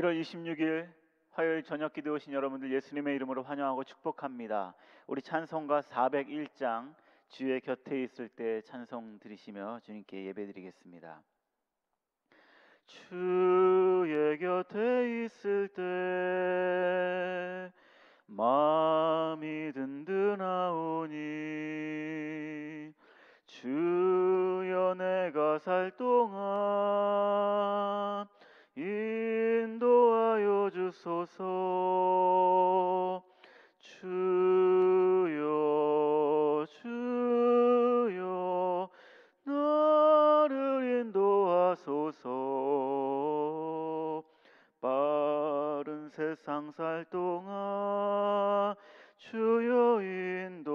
1월 26일 화요일 저녁 기도 오신 여러분들 예수님의 이름으로 환영하고 축복합니다. 우리 찬송가 401장 주의 곁에 있을 때 찬송 드리시며 주님께 예배드리겠습니다. 주의 곁에 있을 때 마음이 든든하오니 주여 내가 살 동안 인도하여 주소서. 주여 주여 나를 인도하소서. 빠른 세상 살 동안 주여 인도하소서.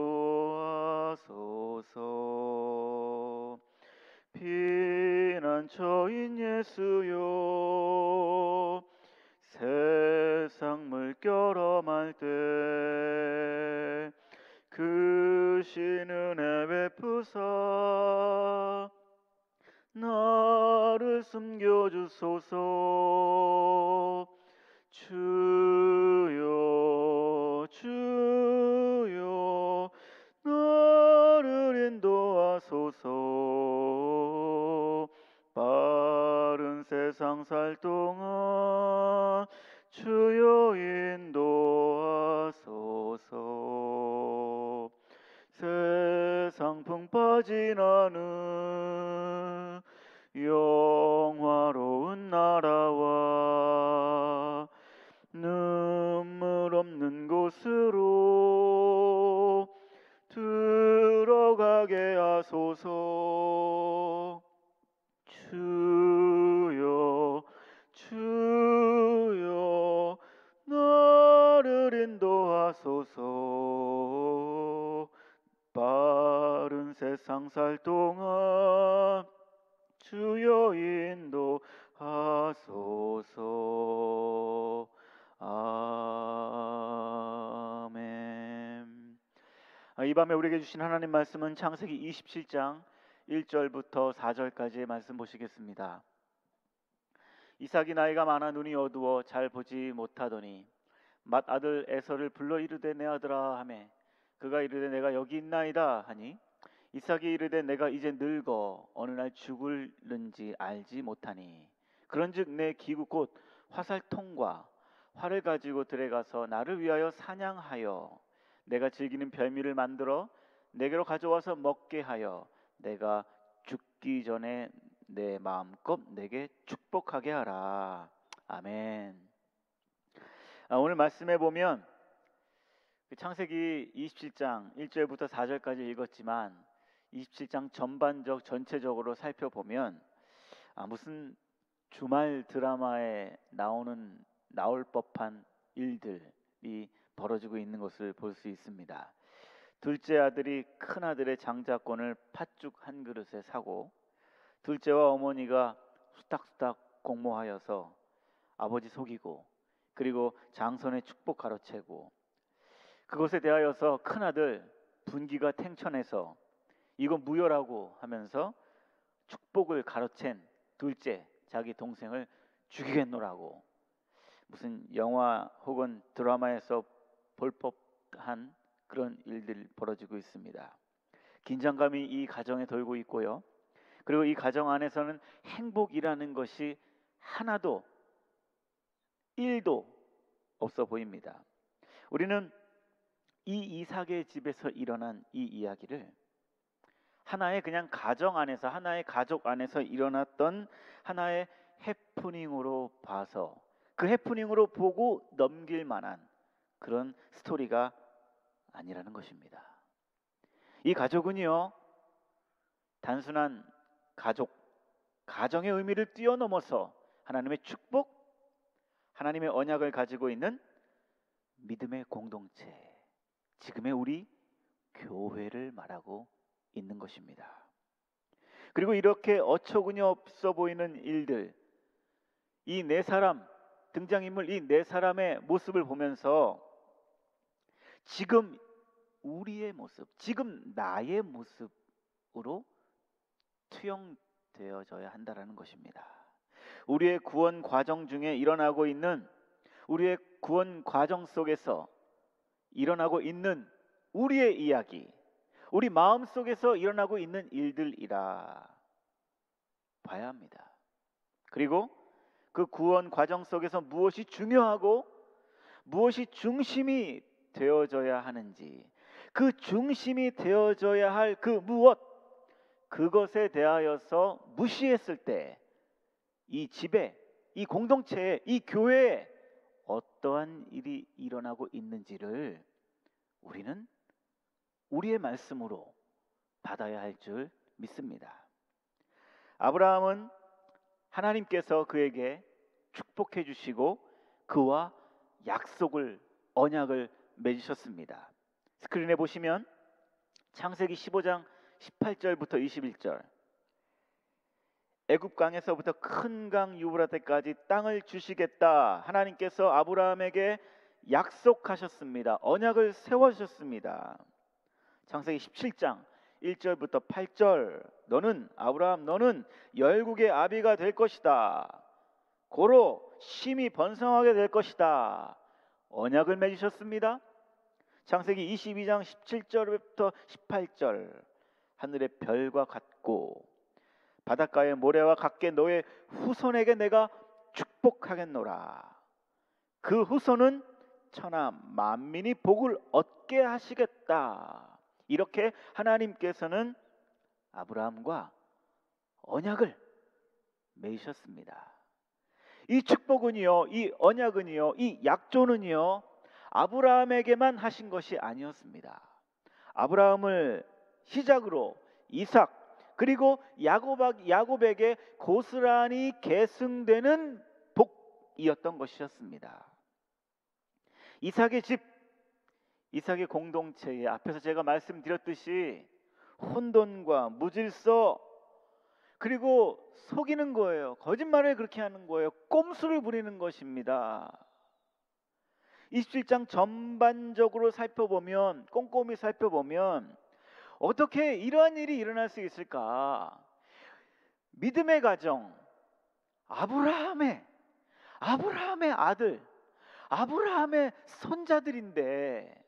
피난처인 예수여 세상 물결 험할 때 크신 은혜 베푸사 나를 숨겨주소서. 주여 주여 나를 인도하소서. 빠른 세상 살 동안 주여 인도하소서. 세상 풍 빠진 않은 영화로운 나라와 눈물 없는 곳으로 들어가게 하소서. 주여 주여 나를 인도하소서. 빠른 세상 살 동안 주여 인도하소서. 아멘. 이 밤에 우리에게 주신 하나님 말씀은 창세기 27장 1절부터 4절까지의 말씀 보시겠습니다. 이삭이 나이가 많아 눈이 어두워 잘 보지 못하더니 맏아들 에서를 불러 이르되 내 아들아 하매 그가 이르되 내가 여기 있나이다 하니 이삭이 이르되 내가 이제 늙어 어느 날 죽을는지 알지 못하니 그런즉 내 기구 곧 화살통과 활을 가지고 들에 가서 나를 위하여 사냥하여 내가 즐기는 별미를 만들어 내게로 가져와서 먹게 하여 내가 죽기 전에 내 마음껏 내게 축복하게 하라. 아멘. 오늘 말씀에 보면 창세기 27장 1절부터 4절까지 읽었지만 27장 전체적으로 살펴보면 무슨 주말 드라마에 나올 법한 일들이 벌어지고 있는 것을 볼 수 있습니다. 둘째 아들이 큰 아들의 장자권을 팥죽 한 그릇에 사고 둘째와 어머니가 수닥수닥 공모하여서 아버지 속이고 그리고 장손의 축복 가로채고 그것에 대하여서 큰 아들 분기가 탱천해서 이건 무효라고 하면서 축복을 가로챈 둘째 자기 동생을 죽이겠노라고 무슨 영화 혹은 드라마에서 볼 법한 그런 일들이 벌어지고 있습니다. 긴장감이 이 가정에 돌고 있고요. 그리고 이 가정 안에서는 행복이라는 것이 하나도 1도 없어 보입니다. 우리는 이 이삭의 집에서 일어난 이 이야기를 하나의 그냥 가정 안에서 하나의 가족 안에서 일어났던 하나의 해프닝으로 봐서 그 해프닝으로 보고 넘길 만한 그런 스토리가 아니라는 것입니다. 이 가족은요 단순한 가정의 의미를 뛰어넘어서 하나님의 축복, 하나님의 언약을 가지고 있는 믿음의 공동체, 지금의 우리 교회를 말하고 있는 것입니다. 그리고 이렇게 어처구니 없어 보이는 일들, 이 네 사람, 등장인물 이 네 사람의 모습을 보면서 지금 우리의 모습, 지금 나의 모습으로 투영되어져야 한다라는 것입니다. 우리의 구원 과정 중에 일어나고 있는, 우리의 구원 과정 속에서 일어나고 있는 우리의 이야기, 우리 마음 속에서 일어나고 있는 일들이라 봐야 합니다. 그리고 그 구원 과정 속에서 무엇이 중요하고 무엇이 중심이 되어져야 하는지, 그 중심이 되어져야 할 그 무엇, 그것에 대하여서 무시했을 때 이 집에, 이 공동체에, 이 교회에 어떠한 일이 일어나고 있는지를 우리는 우리의 말씀으로 받아야 할 줄 믿습니다. 아브라함은 하나님께서 그에게 축복해 주시고 그와 약속을, 언약을 맺으셨습니다. 스크린에 보시면 창세기 15장 18절부터 21절, 애굽 강에서부터 큰 강 유브라데까지 땅을 주시겠다 하나님께서 아브라함에게 약속하셨습니다. 언약을 세워주셨습니다. 창세기 17장 1절부터 8절, 너는 아브라함, 너는 열국의 아비가 될 것이다. 고로 심히 번성하게 될 것이다. 언약을 맺으셨습니다. 창세기 22장 17절부터 18절, 하늘의 별과 같고 바닷가의 모래와 같게 너의 후손에게 내가 축복하겠노라. 그 후손은 천하 만민이 복을 얻게 하시겠다. 이렇게 하나님께서는 아브라함과 언약을 맺으셨습니다. 이 축복은요, 이 언약은요, 이 약조는요, 아브라함에게만 하신 것이 아니었습니다. 아브라함을 시작으로 이삭, 그리고 야곱에게 고스란히 계승되는 복이었던 것이었습니다. 이삭의 집, 이삭의 공동체에 앞에서 제가 말씀드렸듯이 혼돈과 무질서, 그리고 속이는 거예요. 거짓말을 그렇게 하는 거예요. 꼼수를 부리는 것입니다. 27장 전반적으로 살펴보면, 꼼꼼히 살펴보면 어떻게 이러한 일이 일어날 수 있을까? 믿음의 가정, 아브라함의 아들, 아브라함의 손자들인데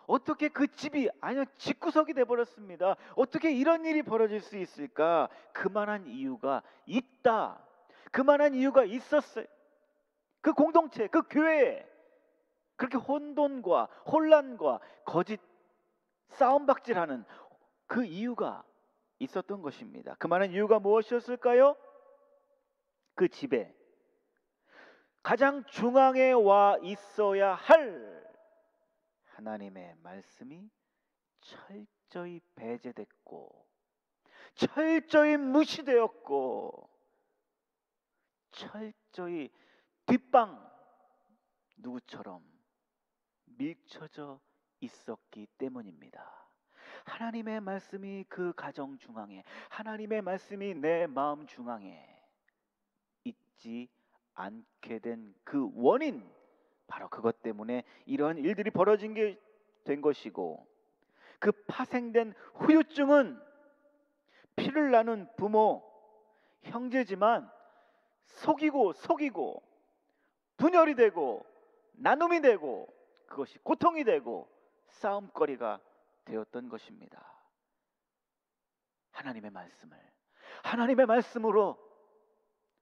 어떻게 그 집이, 아니요, 집구석이 돼버렸습니다. 어떻게 이런 일이 벌어질 수 있을까? 그만한 이유가 있다. 그만한 이유가 있었어요. 그 공동체, 그 교회에 그렇게 혼돈과 혼란과 거짓 싸움박질하는 그 이유가 있었던 것입니다. 그만한 이유가 무엇이었을까요? 그 집에 가장 중앙에 와 있어야 할 하나님의 말씀이 철저히 배제됐고, 철저히 무시되었고, 철저히 뒷방 누구처럼 밀쳐져 있었기 때문입니다. 하나님의 말씀이 그 가정 중앙에, 하나님의 말씀이 내 마음 중앙에 있지 않게 된 그 원인, 바로 그것 때문에 이러한 일들이 벌어진 게 된 것이고, 그 파생된 후유증은 피를 나눈 부모, 형제지만 속이고 분열이 되고 나눔이 되고 그것이 고통이 되고 싸움거리가 되었던 것입니다. 하나님의 말씀을 하나님의 말씀으로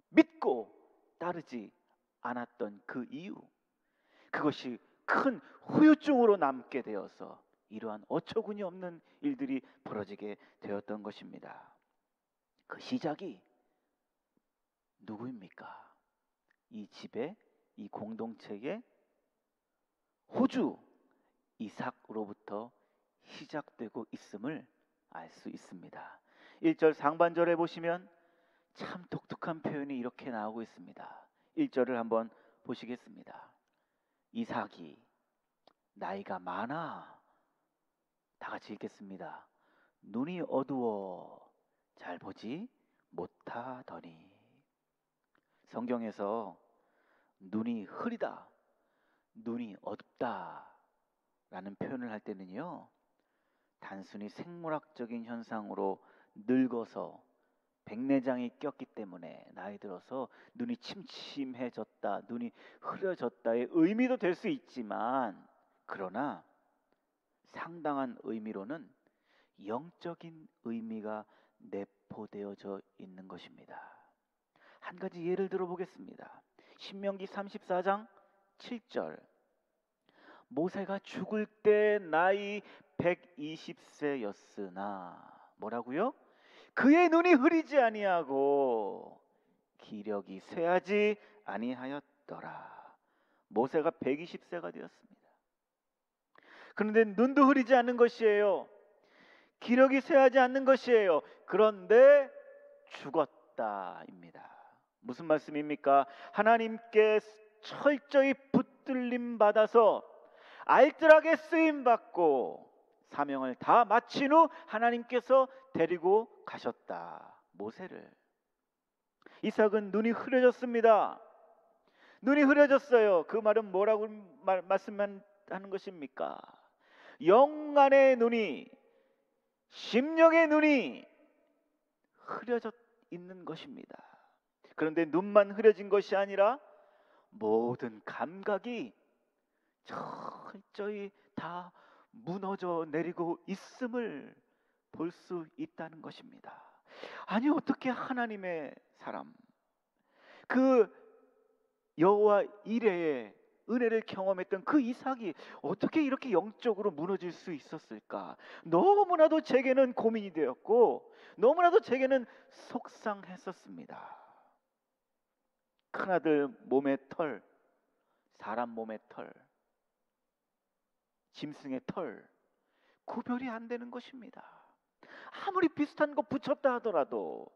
믿고 따르지 않았던 그 이유, 그것이 큰 후유증으로 남게 되어서 이러한 어처구니 없는 일들이 벌어지게 되었던 것입니다. 그 시작이 누구입니까? 이 집에, 이 공동체에 호주 이삭으로부터 시작되고 있음을 알 수 있습니다. 1절 상반절에 보시면 참 독특한 표현이 이렇게 나오고 있습니다. 1절을 한번 보시겠습니다. 이삭이 나이가 많아, 다 같이 읽겠습니다. 눈이 어두워 잘 보지 못하더니. 성경에서 눈이 흐리다, 눈이 어둡다 라는 표현을 할 때는요, 단순히 생물학적인 현상으로 늙어서 백내장이 꼈기 때문에 나이 들어서 눈이 침침해졌다, 눈이 흐려졌다의 의미도 될 수 있지만, 그러나 상당한 의미로는 영적인 의미가 내포되어져 있는 것입니다. 한 가지 예를 들어보겠습니다. 신명기 34장 7절, 모세가 죽을 때 나이 120세였으나 뭐라고요? 그의 눈이 흐리지 아니하고 기력이 쇠하지 아니하였더라. 모세가 120세가 되었습니다. 그런데 눈도 흐리지 않는 것이에요. 기력이 쇠하지 않는 것이에요. 그런데 죽었다입니다. 무슨 말씀입니까? 하나님께 철저히 붙들림 받아서 알뜰하게 쓰임 받고 사명을 다 마친 후 하나님께서 데리고 가셨다, 모세를. 이삭은 눈이 흐려졌습니다. 눈이 흐려졌어요. 그 말은 뭐라고 말씀하는 것입니까? 영안의 눈이, 심령의 눈이 흐려져 있는 것입니다. 그런데 눈만 흐려진 것이 아니라 모든 감각이 철저히 다 무너져 내리고 있음을 볼 수 있다는 것입니다. 아니, 어떻게 하나님의 사람, 그 여호와 이레의 은혜를 경험했던 그 이삭이 어떻게 이렇게 영적으로 무너질 수 있었을까? 너무나도 제게는 고민이 되었고 너무나도 제게는 속상했었습니다. 큰아들 몸의 털, 사람 몸의 털, 짐승의 털, 구별이 안 되는 것입니다. 아무리 비슷한 거 붙였다 하더라도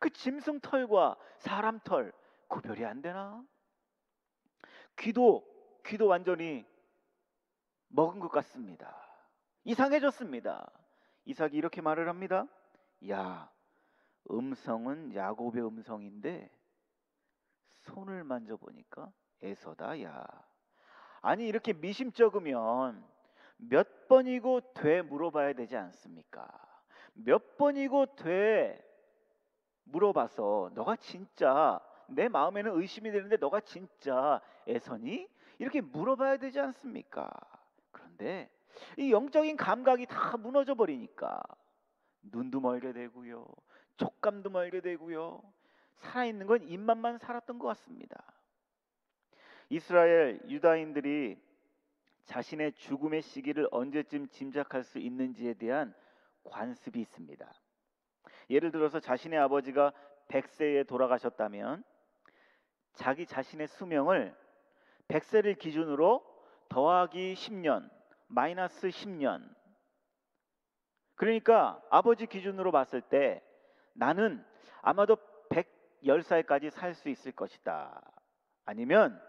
그 짐승 털과 사람 털 구별이 안 되나? 귀도 완전히 먹은 것 같습니다. 이상해졌습니다. 이삭이 이렇게 말을 합니다. 야, 음성은 야곱의 음성인데 손을 만져보니까 에서다. 야, 아니, 이렇게 미심쩍으면 몇 번이고 돼 물어봐야 되지 않습니까? 몇 번이고 돼 물어봐서 너가 진짜, 내 마음에는 의심이 되는데 너가 진짜 에서니? 이렇게 물어봐야 되지 않습니까? 그런데 이 영적인 감각이 다 무너져 버리니까 눈도 멀게 되고요, 촉감도 멀게 되고요, 살아있는 건 입맛만 살았던 것 같습니다. 이스라엘 유다인들이 자신의 죽음의 시기를 언제쯤 짐작할 수 있는지에 대한 관습이 있습니다. 예를 들어서 자신의 아버지가 100세에 돌아가셨다면 자기 자신의 수명을 100세를 기준으로 더하기 10년, 마이너스 10년, 그러니까 아버지 기준으로 봤을 때 나는 아마도 110살까지 살 수 있을 것이다, 아니면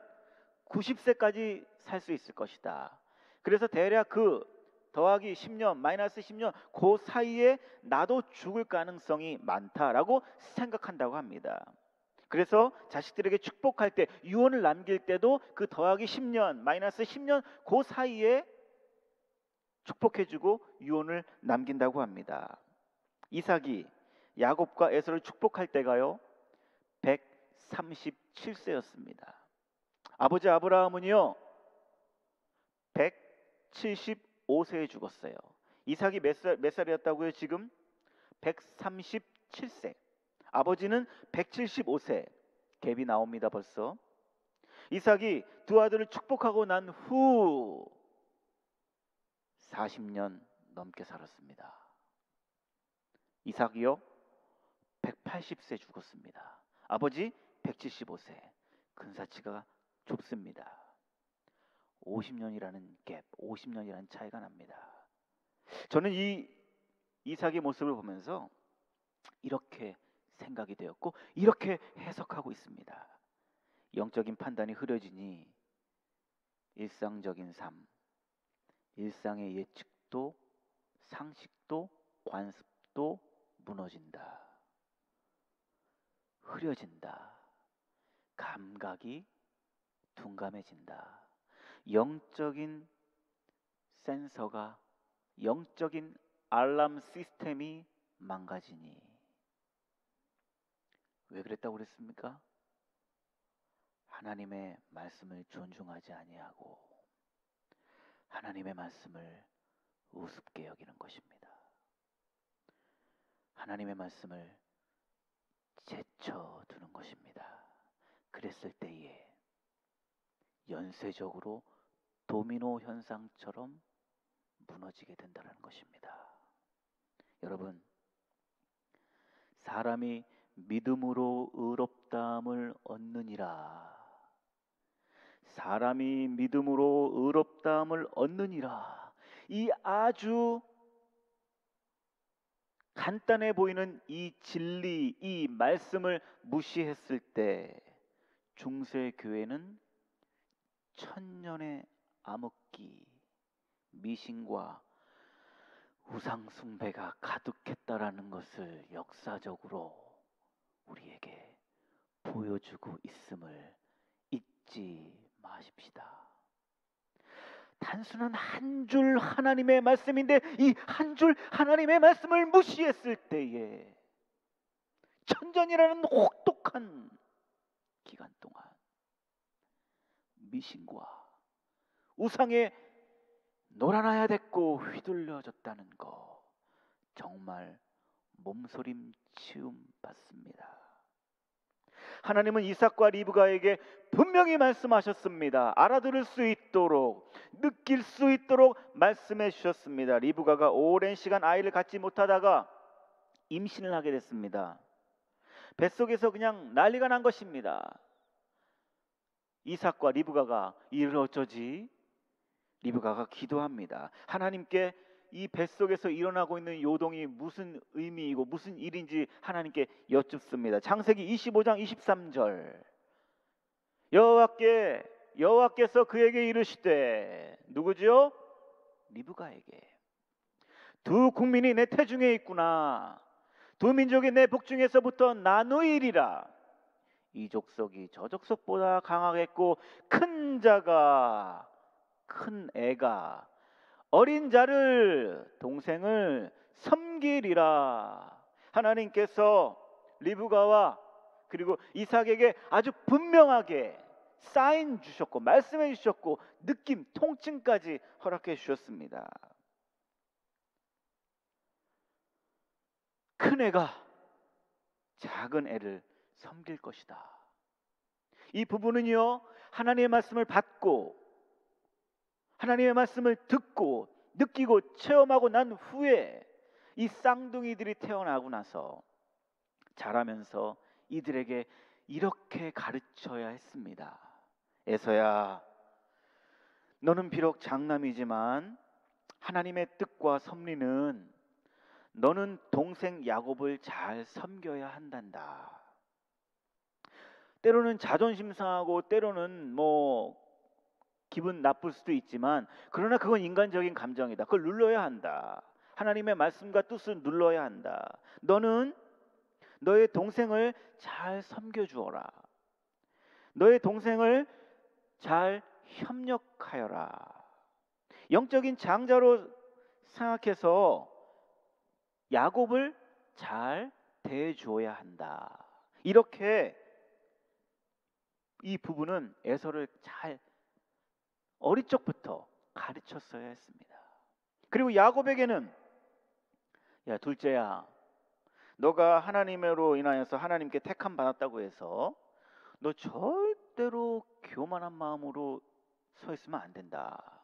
90세까지 살 수 있을 것이다. 그래서 대략 그 더하기 10년, 마이너스 10년 그 사이에 나도 죽을 가능성이 많다라고 생각한다고 합니다. 그래서 자식들에게 축복할 때, 유언을 남길 때도 그 더하기 10년, 마이너스 10년 그 사이에 축복해주고 유언을 남긴다고 합니다. 이삭이 야곱과 에서를 축복할 때가요 137세였습니다. 아버지 아브라함은요 175세에 죽었어요. 이삭이 몇 살이었다고요? 지금 137세. 아버지는 175세. 갭이 나옵니다. 벌써. 이삭이 두 아들을 축복하고 난 후 40년 넘게 살았습니다. 이삭이요 180세 죽었습니다. 아버지 175세. 근사치가 좁습니다. 50년이라는 갭, 50년이라는 차이가 납니다. 저는 이 이삭의 모습을 보면서 이렇게 생각이 되었고 이렇게 해석하고 있습니다. 영적인 판단이 흐려지니 일상적인 삶, 일상의 예측도 상식도 관습도 무너진다. 흐려진다. 감각이 둔감해진다. 영적인 센서가, 영적인 알람 시스템이 망가지니 왜 그랬다고 그랬습니까? 하나님의 말씀을 존중하지 아니하고 하나님의 말씀을 우습게 여기는 것입니다. 하나님의 말씀을 제쳐두는 것입니다. 그랬을 때에 연쇄적으로 도미노 현상처럼 무너지게 된다는 것입니다. 여러분, 사람이 믿음으로 의롭다함을 얻느니라. 사람이 믿음으로 의롭다함을 얻느니라. 이 아주 간단해 보이는 이 진리, 이 말씀을 무시했을 때 중세교회는 천년의 암흑기, 미신과 우상숭배가 가득했다라는 것을 역사적으로 우리에게 보여주고 있음을 잊지 마십시다. 단순한 한 줄 하나님의 말씀인데 이 한 줄 하나님의 말씀을 무시했을 때에 천전이라는 혹독한 기간 동안 미신과 우상에 놀아나야 됐고 휘둘려졌다는 거 정말 몸소림치움 받습니다. 하나님은 이삭과 리브가에게 분명히 말씀하셨습니다. 알아들을 수 있도록, 느낄 수 있도록 말씀해 주셨습니다. 리브가가 오랜 시간 아이를 갖지 못하다가 임신을 하게 됐습니다. 뱃속에서 그냥 난리가 난 것입니다. 이삭과 리브가가 이를 어쩌지? 리브가가 기도합니다. 하나님께 이 뱃속에서 일어나고 있는 요동이 무슨 의미이고 무슨 일인지 하나님께 여쭙습니다. 창세기 25장 23절 여호와께서 그에게 이르시되 누구죠? 리브가에게 두 국민이 내 태중에 있구나. 두 민족이 내 복중에서부터 나누이리라. 이 족속이 저 족속보다 강하겠고 큰 애가 어린 자를 동생을 섬기리라. 하나님께서 리브가와 그리고 이삭에게 아주 분명하게 사인 주셨고 말씀해 주셨고 느낌 통증까지 허락해 주셨습니다. 큰 애가 작은 애를 섬길 것이다. 이 부부는요 하나님의 말씀을 받고 하나님의 말씀을 듣고 느끼고 체험하고 난 후에 이 쌍둥이들이 태어나고 나서 자라면서 이들에게 이렇게 가르쳐야 했습니다. 에서야, 너는 비록 장남이지만 하나님의 뜻과 섭리는 너는 동생 야곱을 잘 섬겨야 한단다. 때로는 자존심 상하고 때로는 기분 나쁠 수도 있지만 그러나 그건 인간적인 감정이다. 그걸 눌러야 한다. 하나님의 말씀과 뜻을 눌러야 한다. 너는 너의 동생을 잘 섬겨주어라. 너의 동생을 잘 협력하여라. 영적인 장자로 생각해서 야곱을 잘 대해주어야 한다. 이렇게 이 부부는 에서를 잘 어릴 적부터 가르쳤어야 했습니다. 그리고 야곱에게는 야 둘째야, 너가 하나님으로 인하여서 하나님께 택함 받았다고 해서 너 절대로 교만한 마음으로 서 있으면 안 된다.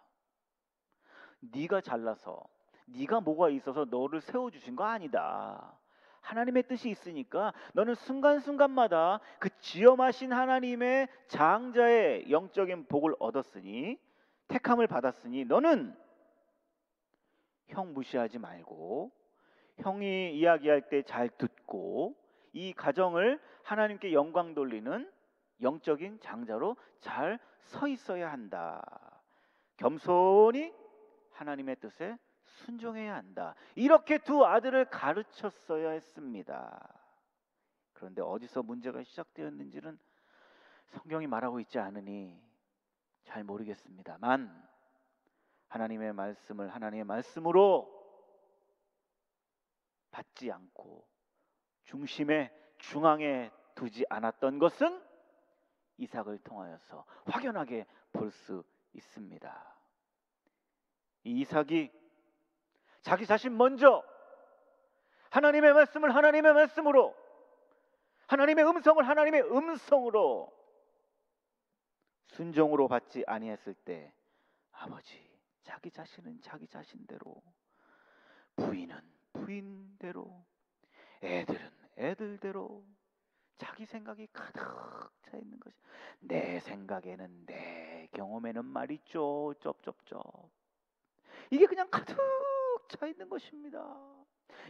네가 잘나서 네가 뭐가 있어서 너를 세워주신 거 아니다. 하나님의 뜻이 있으니까 너는 순간순간마다 그 지엄하신 하나님의 장자의 영적인 복을 얻었으니 택함을 받았으니 너는 형 무시하지 말고 형이 이야기할 때 잘 듣고 이 가정을 하나님께 영광 돌리는 영적인 장자로 잘 서 있어야 한다. 겸손히 하나님의 뜻에 순종해야 한다. 이렇게 두 아들을 가르쳤어야 했습니다. 그런데 어디서 문제가 시작되었는지는 성경이 말하고 있지 않으니 잘 모르겠습니다만 하나님의 말씀을 하나님의 말씀으로 받지 않고 중앙에 두지 않았던 것은 이삭을 통하여서 확연하게 볼 수 있습니다. 이 이삭이 자기 자신 먼저 하나님의 말씀을 하나님의 말씀으로, 하나님의 음성을 하나님의 음성으로 순종으로 받지 아니했을 때 아버지, 자기 자신은 자기 자신대로, 부인은 부인대로, 애들은 애들대로 자기 생각이 가득 차 있는 것이, 내 생각에는, 내 경험에는 말이죠, 쩝쩝쩝, 이게 그냥 가득 차 있는 것입니다.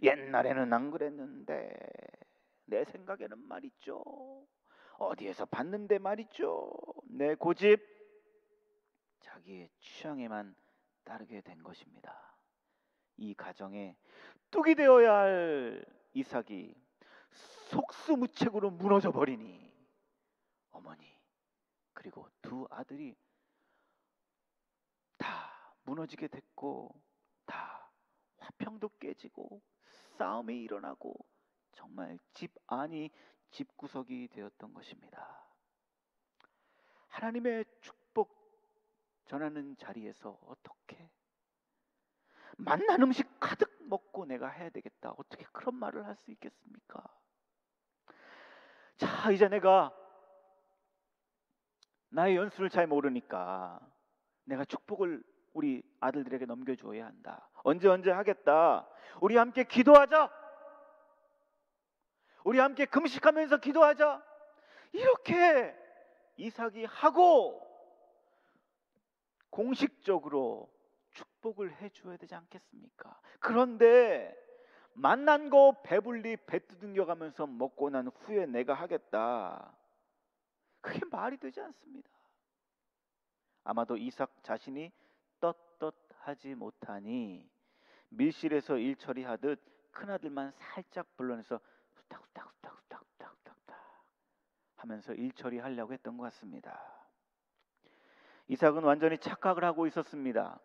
옛날에는 안 그랬는데, 내 생각에는 말이죠, 어디에서 봤는데 말이죠, 내 고집, 자기의 취향에만 따르게 된 것입니다. 이 가정에 뚝이 되어야 할 이삭이 속수무책으로 무너져 버리니 어머니 그리고 두 아들이 다 무너지게 됐고, 다 화평도 깨지고 싸움이 일어나고 정말 집 안이 집구석이 되었던 것입니다. 하나님의 축복 전하는 자리에서 어떻게 맛난 음식 가득 먹고 내가 해야 되겠다, 어떻게 그런 말을 할 수 있겠습니까? 자, 이제 내가 나의 연수를 잘 모르니까 내가 축복을 우리 아들들에게 넘겨줘야 한다. 언제 하겠다. 우리 함께 기도하자. 우리 함께 금식하면서 기도하자. 이렇게 이삭이 하고 공식적으로 축복을 해줘야 되지 않겠습니까? 그런데 만난 거 배불리 배 두둥겨 가면서 먹고 난 후에 내가 하겠다, 그게 말이 되지 않습니다. 아마도 이삭 자신이 떳떳하지 못하니 밀실에서 일 처리하듯 큰아들만 살짝 불러내서 후딱후딱후딱후딱후딱 하면서 일 처리하려고 했던 것 같습니다. 이삭은 완전히 착각을 하고 있었습니다.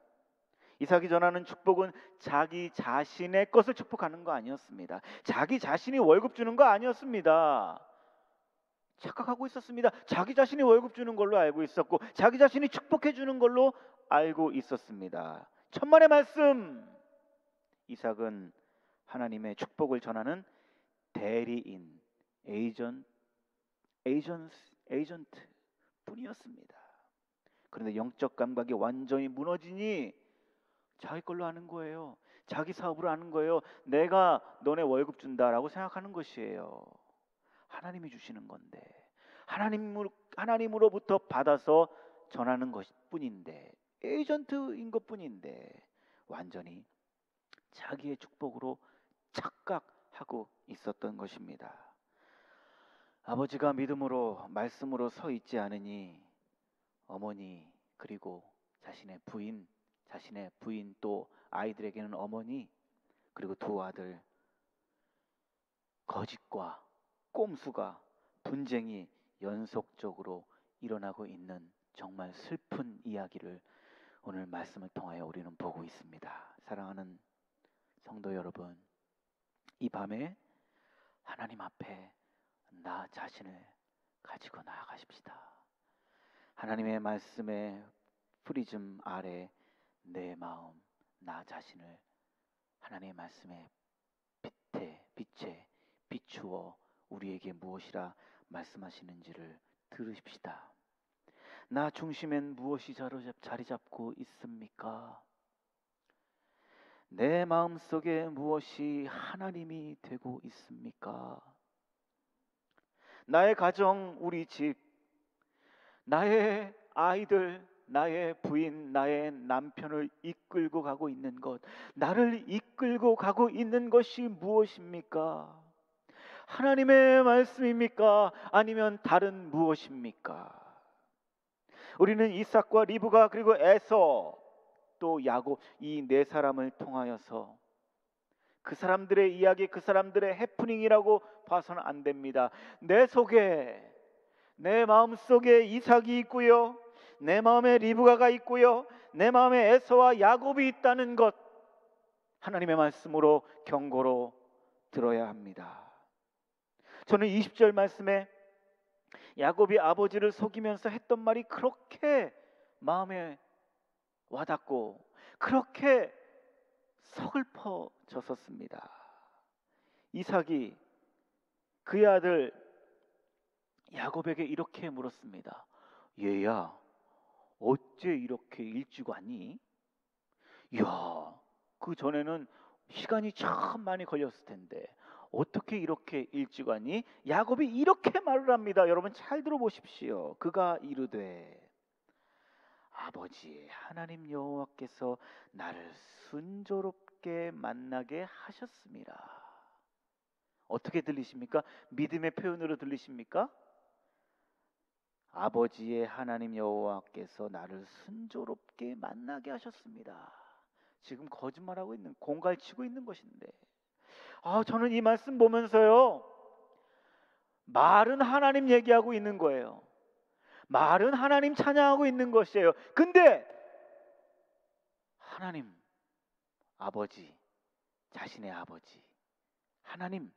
이삭이 전하는 축복은 자기 자신의 것을 축복하는 거 아니었습니다. 자기 자신이 월급 주는 거 아니었습니다. 착각하고 있었습니다. 자기 자신이 월급 주는 걸로 알고 있었고, 자기 자신이 축복해 주는 걸로 알고 있었습니다. 천만의 말씀, 이삭은 하나님의 축복을 전하는 대리인, 에이전트 뿐이었습니다. 그런데 영적 감각이 완전히 무너지니 자기 걸로 하는 거예요. 자기 사업으로 하는 거예요. 내가 너네 월급 준다라고 생각하는 것이에요. 하나님이 주시는 건데, 하나님으로부터 받아서 전하는 것뿐인데, 에이전트인 것뿐인데 완전히 자기의 축복으로 착각하고 있었던 것입니다. 아버지가 믿음으로 말씀으로 서 있지 않으니 어머니, 그리고 자신의 부인 또 아이들에게는 어머니, 그리고 두 아들, 거짓과 꼼수가, 분쟁이 연속적으로 일어나고 있는 정말 슬픈 이야기를 오늘 말씀을 통하여 우리는 보고 있습니다. 사랑하는 성도 여러분, 이 밤에 하나님 앞에 나 자신을 가지고 나아가십시다. 하나님의 말씀의 프리즘 아래 내 마음, 나 자신을 하나님의 말씀의 빛에 비추어 우리에게 무엇이라 말씀하시는지를 들으십시다. 나 중심엔 무엇이 자리 잡고 있습니까? 내 마음속에 무엇이 하나님이 되고 있습니까? 나의 가정, 우리 집, 나의 아이들, 나의 부인, 나의 남편을 이끌고 가고 있는 것, 나를 이끌고 가고 있는 것이 무엇입니까? 하나님의 말씀입니까? 아니면 다른 무엇입니까? 우리는 이삭과 리브가, 그리고 에서, 또 야곱, 이 네 사람을 통하여서 그 사람들의 이야기, 그 사람들의 해프닝이라고 봐서는 안 됩니다. 내 속에, 내 마음속에 이삭이 있고요, 내 마음에 리브가가 있고요, 내 마음에 에서와 야곱이 있다는 것, 하나님의 말씀으로 경고로 들어야 합니다. 저는 20절 말씀에 야곱이 아버지를 속이면서 했던 말이 그렇게 마음에 와닿고 그렇게 서글퍼졌었습니다. 이삭이 그의 아들 야곱에게 이렇게 물었습니다. 얘야, 어째 이렇게 일찍 왔니? 이야, 그 전에는 시간이 참 많이 걸렸을 텐데 어떻게 이렇게 일찍 왔니? 야곱이 이렇게 말을 합니다. 여러분 잘 들어보십시오. 그가 이르되 아버지 하나님 여호와께서 나를 순조롭게 만나게 하셨습니다. 어떻게 들리십니까? 믿음의 표현으로 들리십니까? 아버지의 하나님 여호와께서 나를 순조롭게 만나게 하셨습니다. 지금 거짓말하고 있는, 공갈치고 있는 것인데, 저는 이 말씀 보면서요, 말은 하나님 얘기하고 있는 거예요. 말은 하나님 찬양하고 있는 것이에요. 근데 하나님 아버지, 자신의 아버지 하나님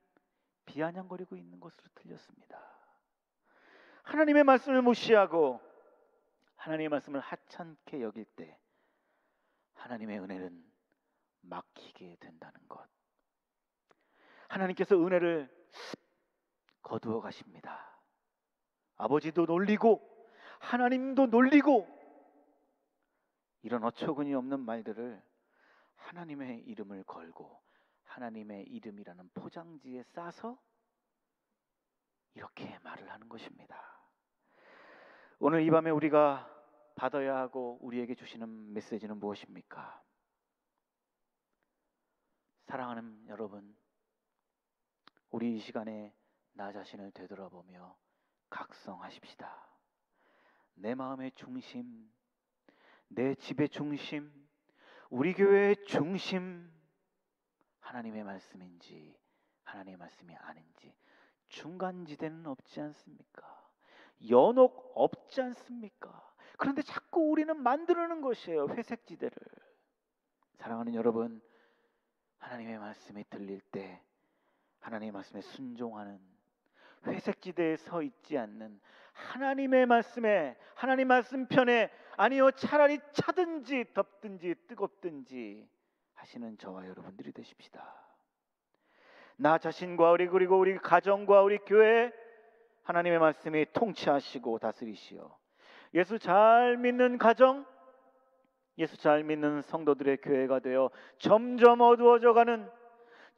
비아냥거리고 있는 것으로 들렸습니다. 하나님의 말씀을 무시하고 하나님의 말씀을 하찮게 여길 때 하나님의 은혜는 막히게 된다는 것. 하나님께서 은혜를 거두어 가십니다. 아버지도 놀리고 하나님도 놀리고, 이런 어처구니 없는 말들을 하나님의 이름을 걸고 하나님의 이름이라는 포장지에 싸서 이렇게 말을 하는 것입니다. 오늘 이 밤에 우리가 받아야 하고 우리에게 주시는 메시지는 무엇입니까? 사랑하는 여러분, 우리 이 시간에 나 자신을 되돌아보며 각성하십시다. 내 마음의 중심, 내 집의 중심, 우리 교회의 중심, 하나님의 말씀인지 하나님의 말씀이 아닌지 중간지대는 없지 않습니까? 연옥 없지 않습니까? 그런데 자꾸 우리는 만들어내는 것이에요, 회색지대를. 사랑하는 여러분, 하나님의 말씀이 들릴 때 하나님의 말씀에 순종하는, 회색지대에 서 있지 않는, 하나님의 말씀에, 하나님 말씀 편에, 아니요 차라리 차든지 덥든지 뜨겁든지 하시는 저와 여러분들이 되십시다. 나 자신과 그리고 우리 가정과 우리 교회 하나님의 말씀이 통치하시고 다스리시오. 예수 잘 믿는 가정, 예수 잘 믿는 성도들의 교회가 되어 점점 어두워져가는,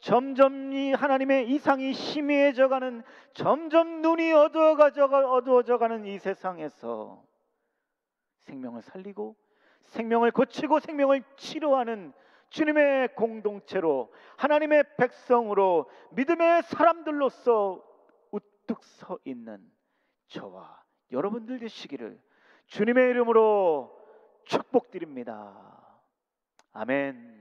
점점 이 하나님의 이상이 희미해져가는, 점점 눈이 어두워져가는 이 세상에서 생명을 살리고 생명을 고치고 생명을 치료하는 주님의 공동체로, 하나님의 백성으로, 믿음의 사람들로서 우뚝 서 있는 저와 여러분들 되시기를 주님의 이름으로 축복드립니다. 아멘.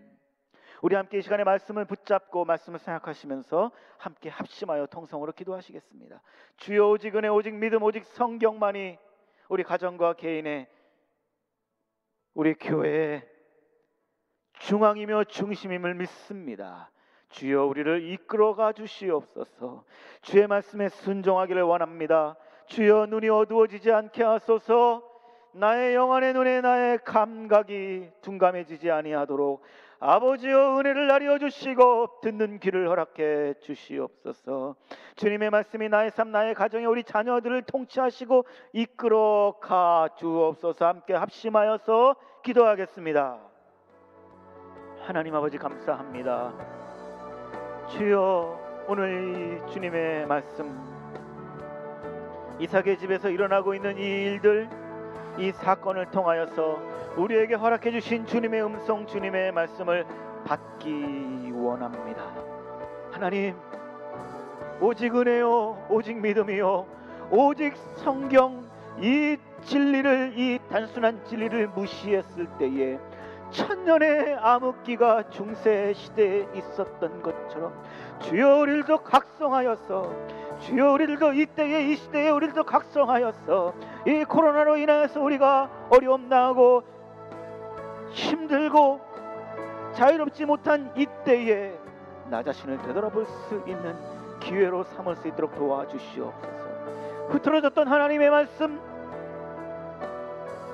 우리 함께 이 시간에 말씀을 붙잡고 말씀을 생각하시면서 함께 합심하여 통성으로 기도하시겠습니다. 주여, 오직 은혜, 오직 믿음, 오직 성경만이 우리 가정과 개인의, 우리 교회의 중앙이며 중심임을 믿습니다. 주여, 우리를 이끌어가 주시옵소서. 주의 말씀에 순종하기를 원합니다. 주여, 눈이 어두워지지 않게 하소서. 나의 영안의 눈에 나의 감각이 둔감해지지 아니하도록 아버지여 은혜를 나려 주시고 듣는 귀를 허락해 주시옵소서. 주님의 말씀이 나의 삶, 나의 가정에 우리 자녀들을 통치하시고 이끌어 가 주옵소서. 함께 합심하여서 기도하겠습니다. 하나님 아버지 감사합니다. 주여, 오늘 이 주님의 말씀, 이삭의 집에서 일어나고 있는 이 일들, 이 사건을 통하여서 우리에게 허락해 주신 주님의 음성, 주님의 말씀을 받기 원합니다. 하나님, 오직 은혜요, 오직 믿음이요, 오직 성경, 이 진리를, 이 단순한 진리를 무시했을 때에 천년의 암흑기가 중세 시대에 있었던 것처럼 주여 우리들도 각성하여서, 주여 우리들도 이때에 이 시대에 우리들도 각성하여서 이 코로나로 인해서 우리가 어려움 당하고 힘들고 자유롭지 못한 이때에 나 자신을 되돌아볼 수 있는 기회로 삼을 수 있도록 도와주시옵소서. 흐트러졌던 하나님의 말씀,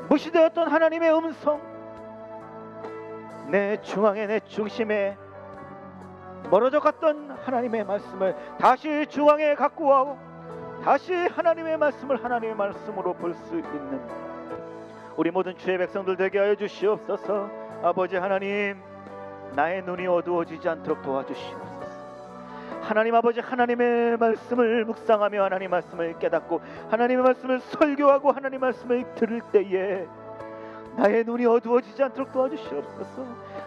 무시되었던 하나님의 음성, 내 중앙에 내 중심에 멀어져 갔던 하나님의 말씀을 다시 중앙에 갖고 와고 다시 하나님의 말씀을 하나님의 말씀으로 볼 수 있는 우리 모든 주의 백성들 되게 하여 주시옵소서. 아버지 하나님, 나의 눈이 어두워지지 않도록 도와주시옵소서. 하나님 아버지, 하나님의 말씀을 묵상하며 하나님 말씀을 깨닫고 하나님의 말씀을 설교하고 하나님 말씀을 들을 때에 나의 눈이 어두워지지 않도록 도와주시옵소서.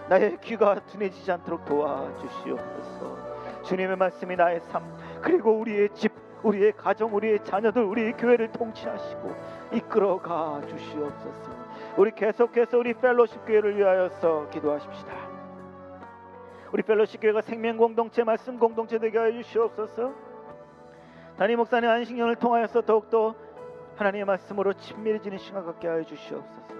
나의 귀가 둔해지지 않도록 도와주시옵소서. 주님의 말씀이 나의 삶, 그리고 우리의 집, 우리의 가정, 우리의 자녀들, 우리의 교회를 통치하시고 이끌어가 주시옵소서. 우리 계속해서 우리 펠로십 교회를 위하여서 기도하십시다. 우리 펠로십 교회가 생명 공동체, 말씀 공동체 되게 하여 주시옵소서. 담임 목사님 안식년을 통하여서 더욱더 하나님의 말씀으로 친밀해지는 시간 갖게 하여 주시옵소서.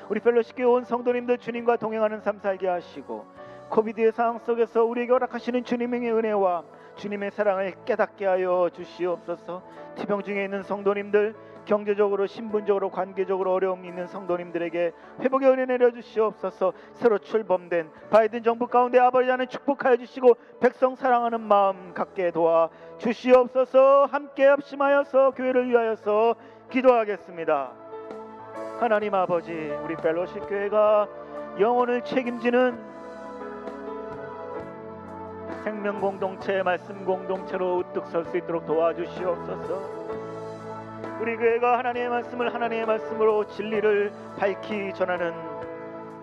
우리 펠로십 교회 온 성도님들 주님과 동행하는 삶 살게 하시고 코비드의 상황 속에서 우리에게 허락하시는 주님의 은혜와 주님의 사랑을 깨닫게 하여 주시옵소서. 티병 중에 있는 성도님들, 경제적으로, 신분적으로, 관계적으로 어려움이 있는 성도님들에게 회복의 은혜 내려주시옵소서. 새로 출범된 바이든 정부 가운데 아버지 하나님 축복하여 주시고 백성 사랑하는 마음 갖게 도와 주시옵소서. 함께 합심하여서 교회를 위하여서 기도하겠습니다. 하나님 아버지, 우리 펠로십 교회가 영혼을 책임지는 생명 공동체, 말씀 공동체로 우뚝 설 수 있도록 도와주시옵소서. 우리 교회가 하나님의 말씀을 하나님의 말씀으로 진리를 밝히 전하는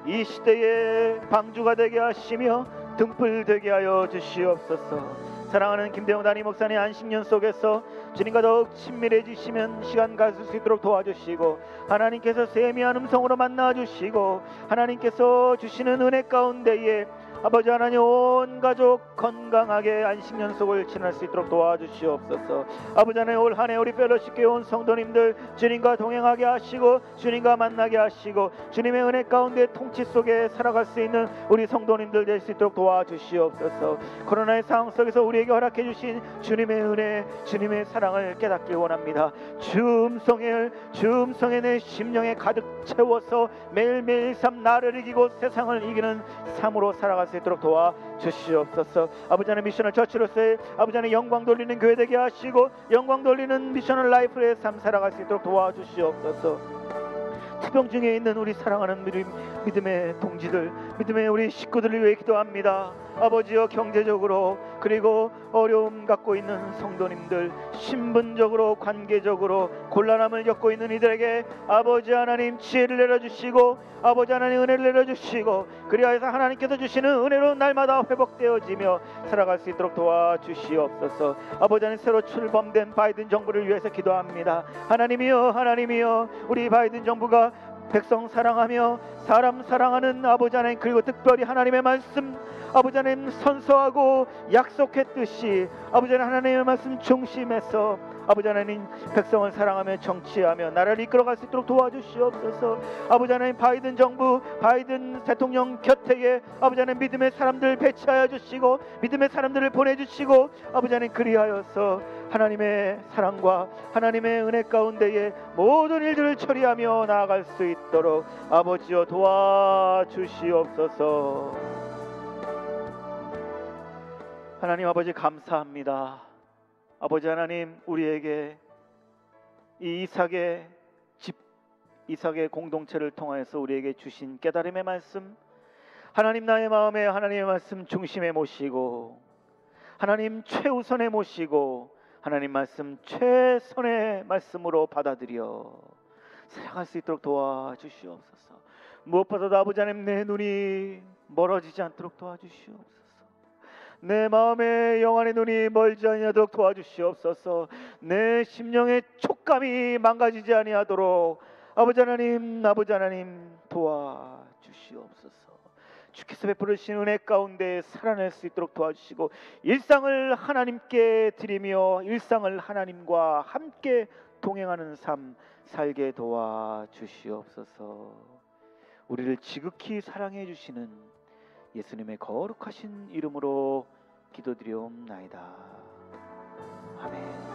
이 시대의 방주가 되게 하시며 등불 되게 하여 주시옵소서. 사랑하는 김대웅 담임 목사님 안식년 속에서 주님과 더욱 친밀해지시면 시간 가질 수 있도록 도와주시고 하나님께서 세미한 음성으로 만나주시고 하나님께서 주시는 은혜 가운데에 아버지 하나님 온 가족 건강하게 안식년 속을 지날 수 있도록 도와주시옵소서. 아버지 하나님 올 한 해 우리 펠로십 교회 온 성도님들 주님과 동행하게 하시고 주님과 만나게 하시고 주님의 은혜 가운데 통치 속에 살아갈 수 있는 우리 성도님들 될 수 있도록 도와주시옵소서. 코로나의 상황 속에서 우리에게 허락해 주신 주님의 은혜, 주님의 사랑을 깨닫길 원합니다. 주음성에 내 심령에 가득 채워서 매일매일 삶 나를 이기고 세상을 이기는 삶으로 살아갈 수 있도록 도와주시옵소서. 아버지 하나님 미셔널 처치로서의 아버지 하나님 영광 돌리는 교회 되게 하시고 영광 돌리는 미셔널 라이프의 삶 살아갈 수 있도록 도와주시옵소서. 투병 중에 있는 우리 사랑하는 믿음의 동지들, 믿음의 우리 식구들을 위해 기도합니다. 아버지여, 경제적으로 그리고 어려움 갖고 있는 성도님들, 신분적으로 관계적으로 곤란함을 겪고 있는 이들에게 아버지 하나님 지혜를 내려주시고 아버지 하나님 은혜를 내려주시고 그리하여서 하나님께서 주시는 은혜로 날마다 회복되어지며 살아갈 수 있도록 도와주시옵소서. 아버지 하나님 새로 출범된 바이든 정부를 위해서 기도합니다. 하나님이여, 하나님이여, 우리 바이든 정부가 백성 사랑하며 사람 사랑하는 아버지 하나님, 그리고 특별히 하나님의 말씀 아버지 하나님 선서하고 약속했듯이 아버지 하나님의 말씀 중심에서 아버지 하나님 백성을 사랑하며 정치하며 나라를 이끌어갈 수 있도록 도와주시옵소서. 아버지 하나님 바이든 정부, 바이든 대통령 곁에 아버지 하나님 믿음의 사람들 배치하여 주시고 믿음의 사람들을 보내주시고 아버지 하나님 그리하여서 하나님의 사랑과 하나님의 은혜 가운데에 모든 일들을 처리하며 나아갈 수 있도록 아버지여 도와주시옵소서. 하나님 아버지 감사합니다. 아버지 하나님 우리에게 이 이삭의 집, 이삭의 공동체를 통하여서 우리에게 주신 깨달음의 말씀, 하나님 나의 마음에 하나님의 말씀 중심에 모시고 하나님 최우선에 모시고 하나님 말씀 최선의 말씀으로 받아들여 살아갈 수 있도록 도와주시옵소서. 무엇보다도 아버지 하나님 내 눈이 멀어지지 않도록 도와주시옵소서. 내 마음의 영안의 눈이 멀지 아니하도록 도와주시옵소서. 내 심령의 촉감이 망가지지 아니하도록 아버지 하나님 도와주시옵소서. 주께서 베풀으신 은혜 가운데 살아낼 수 있도록 도와주시고 일상을 하나님께 드리며 일상을 하나님과 함께 동행하는 삶 살게 도와주시옵소서. 우리를 지극히 사랑해 주시는 예수님의 거룩하신 이름으로 기도드리옵나이다. 아멘.